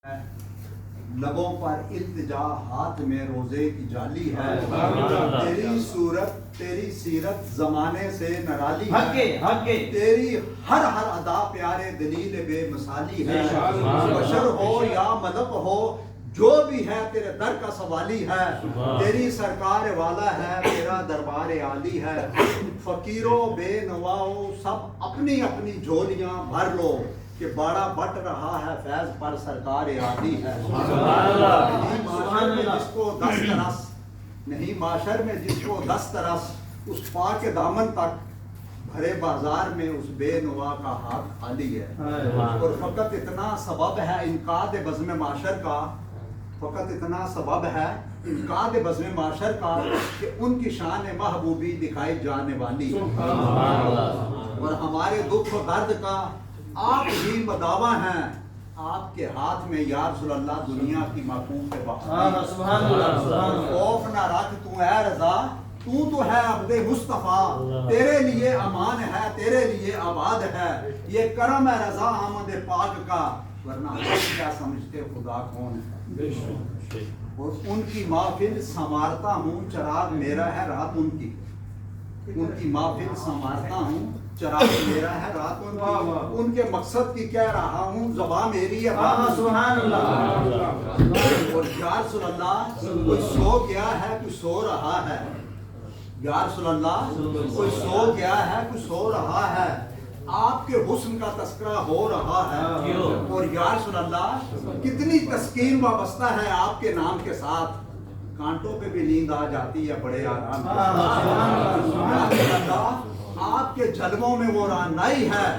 لبوں پر التجا ہاتھ میں روزے کی جالی ہے، تیری صورت تیری سیرت زمانے سے نرالی ہے، تیری ہر ادا پیارے دلیل بے مثالی ہے، بشر ہو یا ملک ہو جو بھی ہے تیرے در کا سوالی ہے، تیری سرکار والا ہے تیرا دربار عالی ہے، فقیروں بے نواؤ سب اپنی اپنی جھولیاں بھر لو کہ باڑا بٹ رہا ہے فیض پر سرکار عالی ہے، نہیں معاشر میں جس کو دس ترس نہیں معاشر میں جس کو دس ترس اس پاک دامن تک بھرے بازار میں اس بے نوا کا ہاتھ خالی ہے، اور فقط اتنا سبب ہے انقاذ بزم معاشر کا، فقط اتنا سبب ہے انقاذ بزم معاشر کا کہ ان کی شان محبوبی دکھائی جانے والی، اور ہمارے دکھ و درد کا آپ ہی مداوا ہیں، آپ کے ہاتھ میں یا رسول اللہ دنیا کی معقوف بہار، خوف نہ رکھ تو اے رضا تو ہے عبد مصطفیٰ، تیرے لیے امان ہے تیرے لیے آباد ہے، یہ کرم ہے رضا احمد پاک کا، ورنہ ہم کیا سمجھتے خدا کون ہے، اور ان کی محفل سنوارتا ہوں چراغ میرا ہے رات ان کی محفل سنوارتا ہوں چراغ میرا ہے رات ان کے مقصد کی کہہ رہا ہوں زبان میری ہے، سبحان اللہ، اور یا رسول اللہ کوئی سو گیا ہے کوئی سو رہا ہے، یا رسول اللہ کوئی سو گیا ہے کوئی سو رہا ہے، آپ کے حسن کا تذکرہ ہو رہا ہے، اور یا رسول اللہ کتنی تسکین وابستہ ہے آپ کے نام کے ساتھ، کانٹوں پہ بھی نیند آ جاتی ہے بڑے آرام کے ساتھ، یا رسول اللہ آپ کے جلووں میں وہ رانائی ہے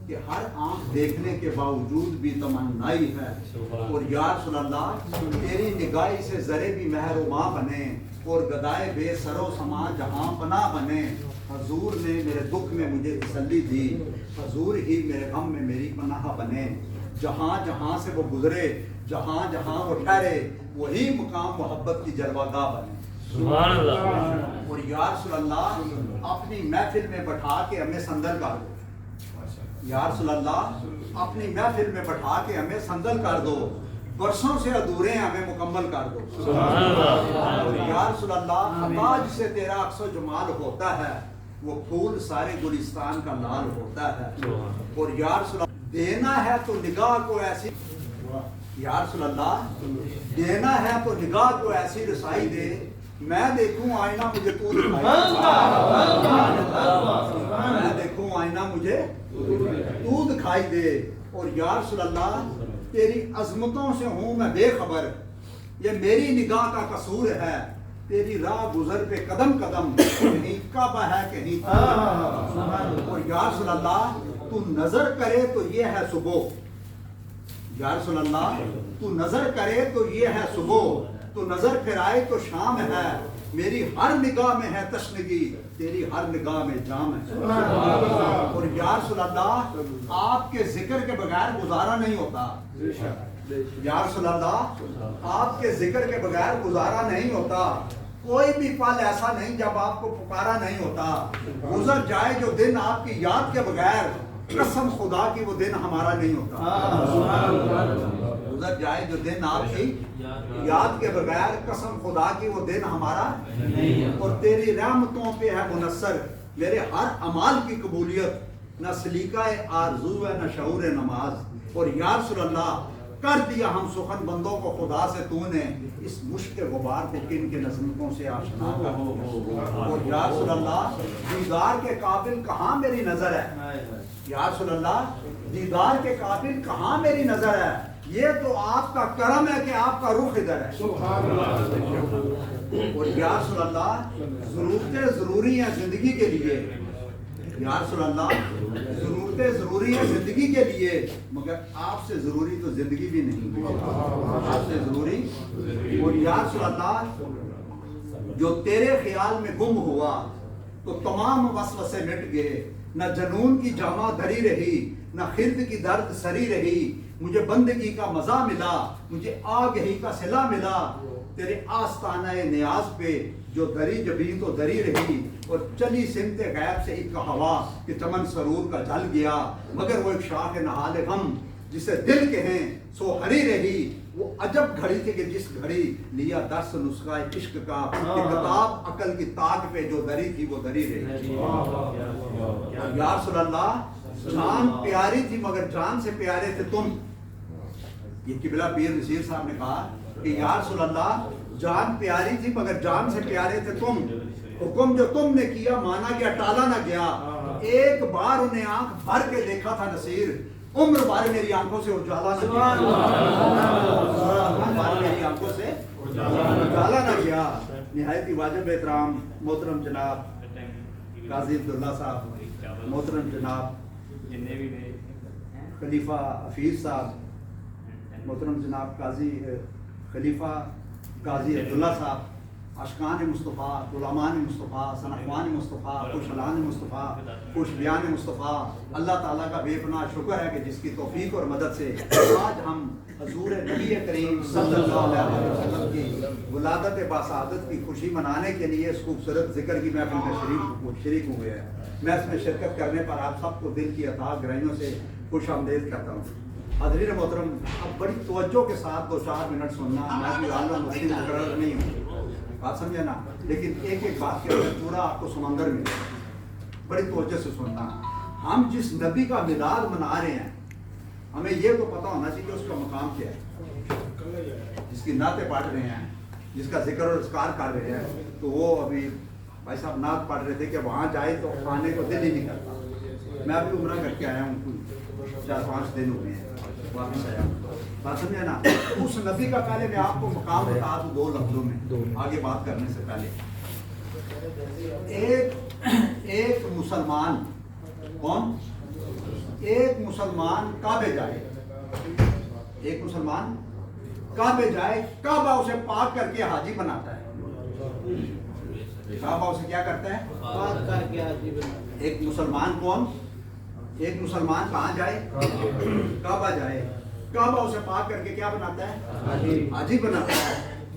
کہ ہر آنکھ دیکھنے کے باوجود بھی تمنائی ہے، اور یا رسول اللہ تیری نگاہی سے ذرے بھی مہر و ماں بنے اور گدائے بے سر و سما جہاں پناہ بنے، حضور نے میرے دکھ میں مجھے تسلی دی، حضور ہی میرے غم میں میری پناہ بنے، جہاں جہاں سے وہ گزرے جہاں جہاں وہ ٹھہرے وہی مقام محبت کی جلوہ گاہ بنے، سبحان اللہ، اور یا رسول اللہ اپنی محفل میں بٹھا کے ہمیں صندل کر دو، یا رسول اللہ اپنی محفل میں بٹھا کے ہمیں صندل کر دو، برسوں سے ادھورے ہمیں مکمل کر دو، سبحان اللہ، اور یا رسول اللہ عطا جسے تیرا عکس و جمال ہوتا ہے وہ پھول سارے گلستان کا لال ہوتا ہے، اور یا رسول اللہ دینا ہے تو نگاہ کو ایسی، یا رسول اللہ دینا ہے تو نگاہ کو ایسی رسائی دے میں دیکھوں آئینہ مجھے تو دکھائی دے، میں دیکھوں آئینہ مجھے تو دکھائی دے، اور یا رسول اللہ تیری عظمتوں سے ہوں میں بے خبر، یہ میری نگاہ کا قصور ہے، تیری راہ گزر پہ قدم قدم کہیں کعبہ ہے کہیں، اور یا رسول اللہ تو نظر کرے تو یہ ہے صبح، یا رسول اللہ تو نظر کرے تو یہ ہے صبح، تو نظر پھرائے تو شام ہے، میری ہر نگاہ میں ہے تشنگی تیری ہر نگاہ میں جام ہے، اور یا رسول اللہ آپ کے ذکر کے بغیر گزارا نہیں ہوتا، یا رسول اللہ آپ کے ذکر کے بغیر گزارا نہیں ہوتا، کوئی بھی پل ایسا نہیں جب آپ کو پکارا نہیں ہوتا، گزر جائے جو دن آپ کی یاد کے بغیر قسم خدا کی وہ دن ہمارا نہیں ہوتا، گزر جائے جو دن آپ کی یاد کے بغیر قسم خدا کی وہ دن ہمارا نہیں، اور تیری رحمتوں پہ ہے منصر میرے ہر عمال کی قبولیت، نہ سلیقہ آرزو ہے نہ شعور نماز، اور یا رسول اللہ کر دیا ہم سخن بندوں کو خدا سے تو نے اس مشک غبار کو کن کے نظمتوں سے آشنا کر، اور یا رسول اللہ دیدار کے قابل کہاں میری نظر ہے، یا رسول اللہ دیدار کے قابل کہاں میری نظر ہے، یہ تو آپ کا کرم ہے کہ آپ کا رخ ادھر ہے، سبحان اللہ، اور یا رسول اللہ ضرورتیں ضروری ہیں زندگی کے لیے، یا رسول اللہ ضرورتیں ضروری ہیں زندگی کے لیے، مگر آپ سے ضروری تو زندگی بھی نہیں، آپ سے ضروری، اور یا رسول اللہ جو تیرے خیال میں گم ہوا تو تمام وسوسے مٹ گئے، نہ جنون کی جامہ دھری رہی نہ خرد کی درد سری رہی، مجھے بندگی کا مزہ ملا مجھے آگہی کا صلہ ملا، تیرے آستانہ نیاز پہ جو دری جبیں تو دری رہی، اور چلی سمت غیب سے ایک ہوا کہ چمن سرور کا جل گیا، مگر وہ ایک شاخ نہال غم जिसे दिल कहें सो हरी रही, वो अजब घड़ी थी कि जिस घड़ी लिया दर्स नुस्खा इश्क का, किताब अकल की ताक पे जो दरी थी वो दरी रही। या रसूल अल्लाह, जान प्यारी थी मगर जान से प्यारे थे तुम। ये किबला पीर नसीर साहब ने कहा कि या रसूल अल्लाह, जान प्यारी थी मगर जान से प्यारे थे तुम। हुक्म जो तुमने किया माना गया, टाला ना गया। एक बार उन्हें आंख भर के देखा था नसीर, उम्र भर मेरी आंखों से उजाला न गया, मेरी आंखों से उजाला न गया। निहायत वाजिब एहतराम मोहतरम जनाब काजी अब्दुल्ला साहब, मोहतरम जनाब खलीफा हफीज साहब, मोहतरम जनाब काजी खलीफा काजी अब्दुल्ला साहब, अशकान मुस्तफ़ा, गुलामान मुस्तफ़ा, सनफ़वान मुस्तफ़ा, खुशलान मुस्तफ़ा, खुशबियान मुस्तफ़ा, अल्लाह ताला का बेपनाह शुक्र है कि जिसकी तौफीक और मदद से आज हम हज़ूर नबी करीम सल्लल्लाहु अलैहि वसल्लम की वलादत बासादत की खुशी मनाने के लिए इस खूबसूरत ज़िक्र की महफ़िल में शरीक हुए हैं। मैं इसमें शिरकत करने पर आप सबको दिल की अता गहराइयों से खुश आमदीद करता हूँ। हाज़रीन मोहतरम, अब बड़ी तवज्जो के साथ 2-4 मिनट सुनना, मैं भी आला मुस्लिम मुकर्रर नहीं हूँ, बात समझे ना, लेकिन एक एक बात के अंदर पूरा आपको समंदर मिले, बड़ी तवज्जो से सुनना। हम जिस नबी का मिलाद मना रहे हैं, हमें ये तो पता होना चाहिए उसका मकाम क्या है। जिसकी नाते पढ़ रहे हैं, जिसका जिक्र और इज़कार कर रहे हैं, तो वो अभी भाई साहब नात पढ़ रहे थे कि वहाँ जाए तो आने को दिल ही नहीं करता। मैं अभी उम्रा करके आया हूँ, 4-5 दिन हुए हैं, वापस आया हूँ, बात समझे ना। उस नबी का पहले मैं आपको मकाम बता दूं 2 लफ्जों में, आगे बात करने से पहले। एक मुसलमान, कौन? एक मुसलमान काबे जाए, एक मुसलमान काबे जाए, काबा उसे पाक करके हाजी बनाता है। काबा उसे क्या करता है? पाक करके हाजी बनाता है। एक मुसलमान कौन? एक मुसलमान कहाँ जाए? काबा जाए, काबा उसे पाक करके क्या बनाता है? हाजी बनाता है।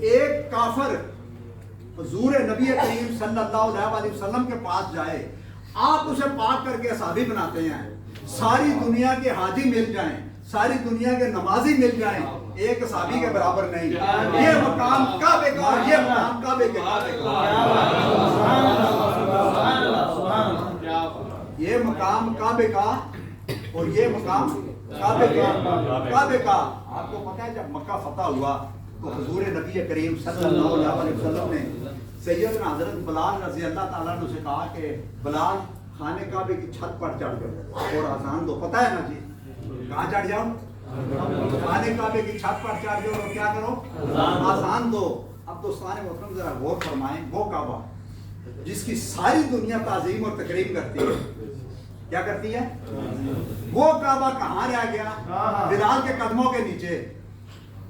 एक काफिर हुजूर नबी करीम सल्लल्लाहु अलैहि वसल्लम के पास जाए, आप उसे पाक करके साहबी बनाते हैं। सारी दुनिया के हाजी मिल जाएं, सारी दुनिया के नमाजी मिल जाएं, एक साहबी के बराबर नहीं। ये मकाम काबे का, ये मकाम काबे के, ये मकाम काबे का और ये मकाम काबे का। आपको पता है जब मक्का फतह हुआ तो हुजूर नबी करीम सल्लल्लाहु अलैहि वसल्लम ने सैयदना हज़रत बिलाल रज़ी अल्लाह ताला अन्हु से कहा कि बिलाल खाने काबे की छत पर चढ़ जाओ और आज़ान दो। पता है ना जी, कहाँ चढ़ जाओ? खाने काबे की छत पर चढ़ जाओ और क्या करो? आज़ान दो। अब दोस्तान मोहतरम जरा गौर फरमाएं, वो काबा जिसकी सारी दुनिया ताज़ीम और तकरीम करती है, क्या करती है? वो काबा कहाँ रह गया? बिलाल के कदमों के नीचे।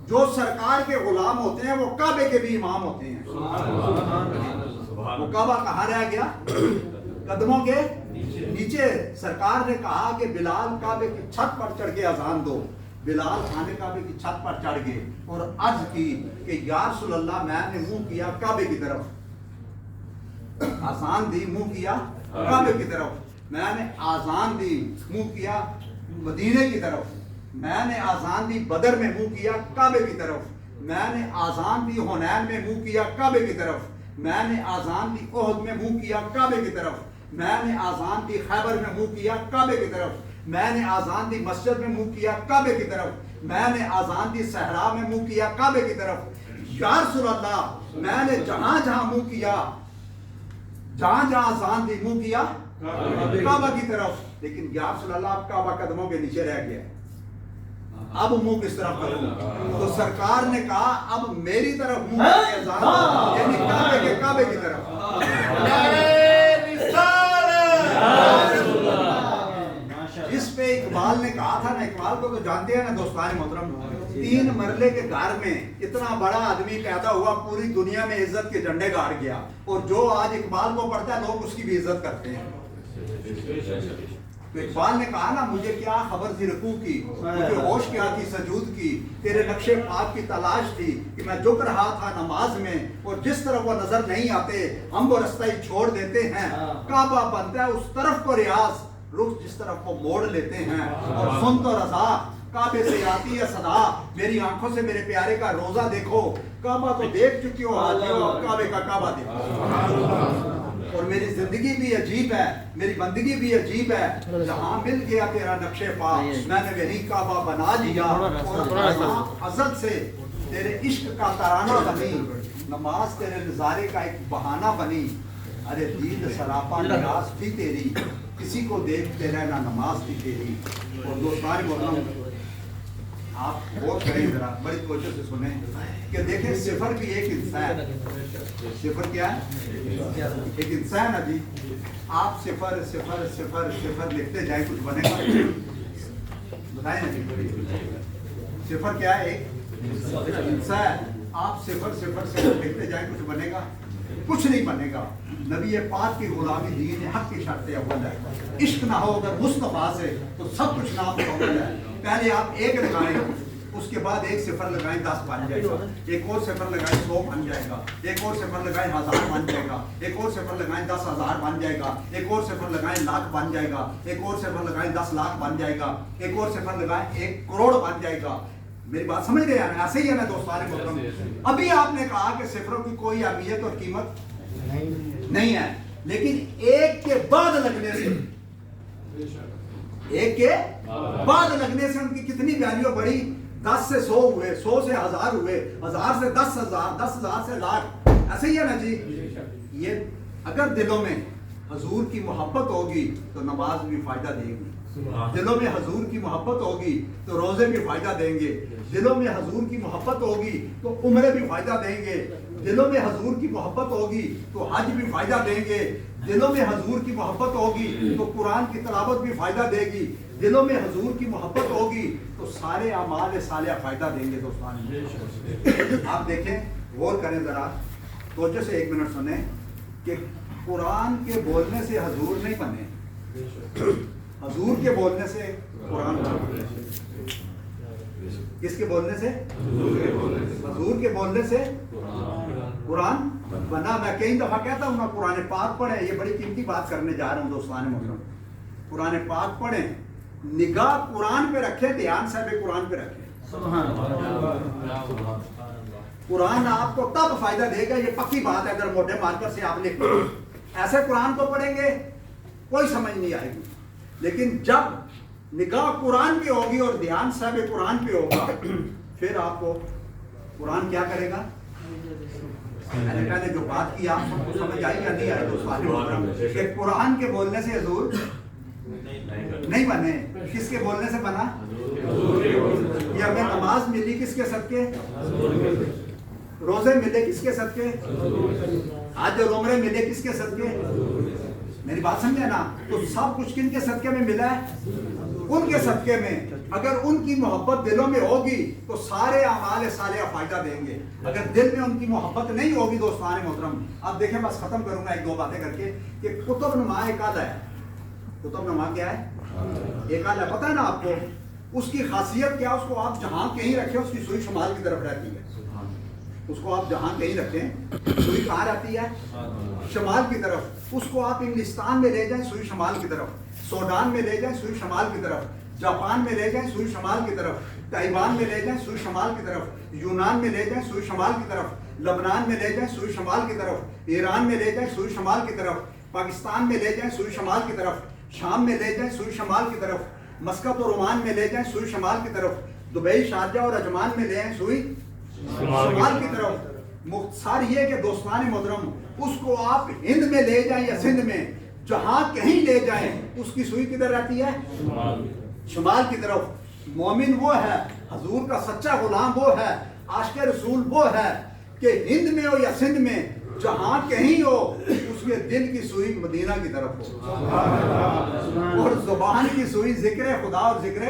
जो सरकार के गुलाम होते हैं वो काबे के भी इमाम होते हैं। वो काबा कहाँ रह गया? कदमों के नीचे। सरकार ने कहा कि बिलाल काबे की छत पर चढ़ के अजान दो। बिलाल खाने काबे की छत पर चढ़ गए और अर्ज की कि या रसूल अल्लाह, मैंने मुंह किया काबे की तरफ, आजान दी, मुंह किया काबे की तरफ। मैंने आजान दी, मुंह किया मदीने की तरफ। मैंने आजान दी बदर में, मुंह किया काबे की तरफ। मैंने आजान दी हुनैन में, मुंह किया काबे की तरफ। मैंने आजान दी ओहद में, मुंह किया काबे की तरफ। मैंने आजान दी खैबर में, मुंह किया काबे की तरफ। मैंने आजान दी मस्जिद में, मुंह किया काबे की तरफ। मैंने आजान दी सहरा में, मुंह किया काबे की तरफ। या रसूल अल्लाह, मैंने जहां जहां मुंह किया, जहां जहां आजान दी, मुंह किया काबा की तरफ। लेकिन या रसूल अल्लाह, अब काबा कदमों के नीचे रह गया, अब मुंह किस तरफ करूं? तो सरकार ने कहा अब मेरी तरफ मुंह करके अजान दो, यानी काबे की तरफ। जिस पे इकबाल ने कहा था ना, इकबाल को तो जानते हैं ना दोस्तान मोहतरम, 3 मरले के घर में इतना बड़ा आदमी पैदा हुआ, पूरी दुनिया में इज्जत के झंडे गाड़ गया। और जो आज इकबाल को पढ़ता है लोग उसकी भी इज्जत करते हैं। तो इकबाल ने कहा ना, मुझे क्या खबर थी रुकू की, मुझे होश क्या थी सजूद की, तेरे नक्शे पाक की तलाश थी कि मैं झुक रहा था नमाज में, और जिस तरफ वो नजर नहीं आते हम वो रास्ता ही छोड़ देते हैं। काबा बनता है उस तरफ को रियाज, रुख जिस तरफ को मोड़ लेते हैं। और सुन तो रजा, काबे से आती है सदा, मेरी आंखों से मेरे प्यारे का रोजा देखो, काबा तो देख चुकी हो हाजियो, काबे का काबा देखो। और मेरी जिंदगी भी अजीब है, मेरी बंदगी भी अजीब है, जहाँ मिल गया तेरा नक्शे पा मैंने वही काबा बना लिया, और अज़ल से तेरे इश्क का तराना बनी, नमाज तेरे नजारे का एक बहाना बनी। अरे दीद सरापा नियाज थी तेरी, किसी को देखते रहना नमाज थी तेरी। और दोस्तान मोहतरम, आप गौर करें जरा, बड़ी कोशिश से सुने कि देखें सिफर भी एक इंसान, सिफर क्या है? एक इंसान है जी। आप सिफर सिफर सिफर सिफर लिखते जाए कुछ बनेगा? बताएं ना जी, सिफर क्या है? एक इंसान। आप सिफर सिफर सिफर लिखते जाए कुछ बनेगा? कुछ नहीं बनेगा। नबी पाक की गुलामी दीन हक की शर्त अव्वल है। इश्क ना हो अगर मुस्तफा से तो सब कुछ नामुमकिन है। पहले आप एक लगाएं, उसके बाद एक सिफर लगाएं 10 बन जाएगा, एक और सिफर लगाएं 100 बन जाएगा, एक और सिफर लगाएं 1000 बन जाएगा, एक और सिफर लगाएं 10,000 बन जाएगा, एक और सिफर लगाएं लाख बन जाएगा, एक और सिफर लगाएं 10 लाख बन जाएगा, एक और सिफर लगाएं 1 करोड़ बन जाएगा। मेरी बात समझ रहे हैं? ऐसे ही है ना दोस्तों। अभी आपने कहा कि सिफरों की कोई अहमियत और कीमत नहीं है, लेकिन एक के बाद लगने से, एक के बाद लगने से उनकी कितनी वैल्यू बढ़ी। 10 से 100 हुए, 100 से 1000 हुए, 1000 से 10,000, 10,000 से लाख। ऐसे ही है ना जी। ये अगर दिलों में हजूर की मोहब्बत होगी तो नमाज भी फायदा देगी, दिलों में हजूर की मोहब्बत होगी तो रोजे भी फायदा देंगे, दिलों में हजूर की मोहब्बत होगी तो उम्रे भी फायदा देंगे, दिलों में हजूर की मोहब्बत होगी तो हज भी फायदा देंगे, दिलों में हजूर की मोहब्बत होगी तो कुरान की तिलावत भी फायदा देगी, दिलों में हजूर की मोहब्बत होगी तो सारे अमाल सालिया फायदा देंगे। दोस्तों आप देखें, गौर करें जरा, तवज्जो से 1 मिनट सुने कि कुरान के बोलने से हजूर नहीं बने, हजूर के बोलने से कुरान बने। किसके बोलने से? हजूर के बोलने से कुरान बना। मैं कई दफा कहता हूँ ना, कुरान पाक पढ़े। ये बड़ी कीमती बात करने जा रहा हूँ दोस्तान मोहतरम। कुरान पाक पढ़े, निगाह कुरान पे रखे, ध्यान से कुरान पे रखे। कुरान आपको तब फायदा देगा, ये पक्की बात है, अगर मोटे मार्कर से आप लिख ऐसे कुरान को पढ़ेंगे कोई समझ नहीं आएगी, लेकिन जब निगाह कुरान पे होगी और ध्यान साहब कुरान पे होगा, फिर आपको कुरान क्या करेगा। मैंने पहले जो बात की आप सबको समझ आई या नहीं आई दोस्तों? कि कुरान के बोलने से हजूर नहीं बने, किसके बोलने से बना? ये हमें नमाज मिली किसके सदके? रोजे मिले किसके सदके? आज और उम्रे मिले किसके सदके? मेरी बात समझे ना? तो सब कुछ किनके सदके में मिला है? उनके सदके में। अगर उनकी मोहब्बत दिलों में होगी तो सारे अमाल सालिया फायदा देंगे। अगर दिल में उनकी मोहब्बत नहीं होगी दोस्तान मोहतरम, अब देखें, बस खत्म करूंगा 1-2 बातें करके कि कुतुब नुमा एक आधा है। कुतुब नुमा क्या है? एक आधा, पता है ना आपको? उसकी खासियत क्या? उसको आप जहां कहीं रखें उसकी सुई शुमाल की तरफ रहती है। उसको आप जहां कहीं रखें सुई कहाँ रहती है? शमाल की तरफ। उसको आप इंग्लिस्तान में ले जाएं, सुई शमाल की तरफ। सूडान में ले जाएं, सुई शमाल की तरफ। जापान में ले जाएं, सुई शमाल की तरफ। ताइवान में ले जाएं, सुई शमाल की तरफ। यूनान में ले जाएं, सुई शमाल की तरफ। लबनान में ले जाएं, सुई शमाल की तरफ। ईरान में ले जाएं, सुई शमाल की तरफ। पाकिस्तान में ले जाएं, सुई शमाल की तरफ। शाम में ले जाएं, सुई शमाल की तरफ। मस्कत और ओमान में ले जाएं, सुई शमाल की तरफ। दुबई, शारजा और अजमान में ले जाएं, सुई शमाल की तरफ। मुख्तार ये कि दोस्तान मोहतरम, उसको आप हिंद में ले जाएं या सिंध में, जहां कहीं ले जाएं, उसकी सुई किधर रहती है? शुमाल की तरफ। मोमिन वो है, हजूर का सच्चा गुलाम वो है, आशिक़ रसूल वो है कि हिंद में हो या सिंध में, जहां कहीं हो, उसके दिल की सुई मदीना की तरफ हो और जुबान की सुई जिक्र खुदा और जिक्र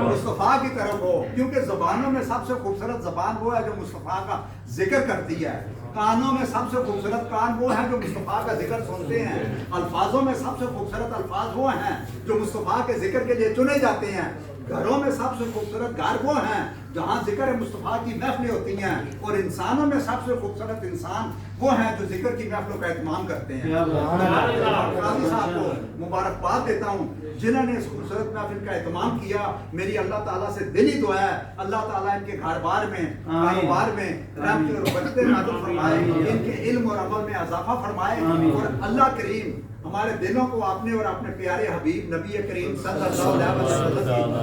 मुस्तफ़ा की तरफ हो। क्योंकि जुबानों में सबसे खूबसूरत जुबान वो है जो मुस्तफ़ा का जिक्र करती है। कानों में सबसे खूबसूरत कान वो है जो मुस्तफ़ा का जिक्र सुनते हैं। अल्फाजों में सबसे खूबसूरत अल्फाज वो हैं जो मुस्तफ़ा के जिक्र के लिए चुने जाते हैं। घरों में सबसे खूबसूरत घर वो हैं جہاں ذکر مصطفیٰ کی محفلیں ہوتی ہیں اور انسانوں میں سب سے خوبصورت انسان وہ ہیں جو ذکر کی محفلوں کا اہتمام کرتے ہیں. قاضی صاحب کو مبارکباد دیتا ہوں جنہوں نے اس خوبصورت محفل کا اہتمام کیا. میری اللہ تعالیٰ سے دلی دعا ہے اللہ تعالیٰ ان کے گھر بار میں کاروبار میں رحمت اور برکتیں نازل فرمائے, ان کے علم اور عمل میں اضافہ فرمائے, اور اللہ کریم ہمارے دلوں کو آپ نے اور اپنے پیارے حبیب نبی کریم صلی اللہ علیہ وسلم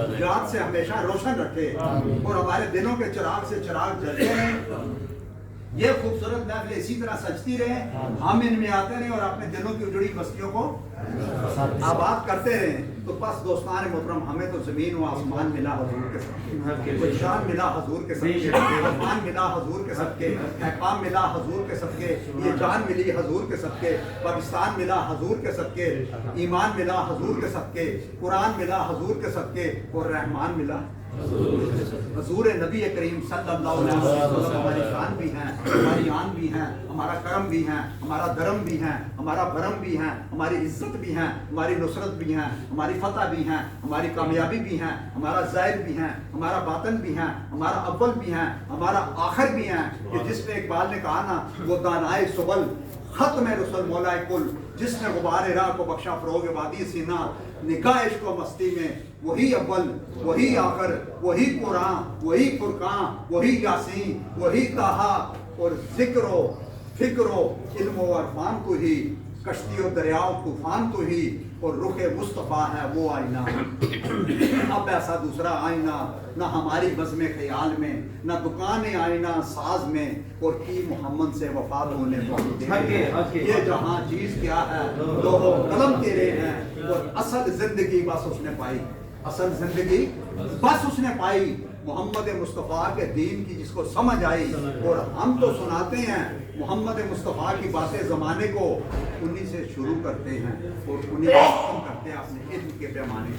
کی یاد سے ہمیشہ روشن رکھے اور ہمارے دلوں کے چراغ سے چراغ جلتے رہیں. یہ خوبصورت محفل اسی طرح سجتی رہے, ہم ان میں آتے رہیں اور اپنے دلوں کی اجڑی بستیوں کو آباد کرتے رہیں. تو بس دوستان محترم, ہمیں تو زمین و آسمان ملا حضور کے صدقے, شان ملا حضور کے صدقے, عرفان ملا حضور کے صدقے, احکام ملا حضور کے صدقے, یہ جان ملی حضور کے صدقے, پاکستان ملا حضور کے صدقے, ایمان ملا حضور کے صدقے, قرآن ملا حضور کے صدقے, اور رحمان ملا حضور نبی کریم صلی اللہ علیہ وسلم. ہماری شان بھی ہیں, ہماری آن بھی ہیں, ہمارا کرم بھی ہیں, ہمارا درم بھی ہیں, ہمارا برم بھی ہیں, ہماری عزت بھی ہیں, ہماری نصرت بھی ہیں, ہماری فتح بھی ہیں, ہماری کامیابی بھی ہیں, ہمارا ظاہر بھی ہیں, ہمارا باطن بھی ہیں, ہمارا اول بھی ہیں, ہمارا آخر بھی ہیں. کہ جس نے اقبال نے کہا نا, وہ دانائے سبل ختم رسول مولا کل, جس نے غبار راہ کو بخشا فروغ وادی سینا, نگاہ عشق و مستی میں وہی اول, وہی آخر, وہی قرآن, وہی فرقان, وہی یاسین, وہی طہا, اور ذکر و فکر و علم و عرفان تو ہی, کشتی و دریا و طوفان تو ہی, اور رخ مصطفیٰ ہے وہ آئینہ. اب ایسا دوسرا آئینہ نہ ہماری بزم خیال میں, نہ دکان آئینہ ساز میں, اور کی محمد سے وفات ہونے کو یہ جہاں چیز کیا ہے, لوح و قلم تیرے ہیں, اور اصل زندگی بس اس نے پائی, اصل زندگی بس اس نے پائی محمد مصطفیٰ کے دین کی, جس کو سمجھ آئی. اور ہم تو سناتے ہیں محمد مصطفیٰ کی باتیں زمانے کو, انہی سے شروع کرتے ہیں اور انہی سے ختم کرتے ہیں اپنے علم کے پیمانے.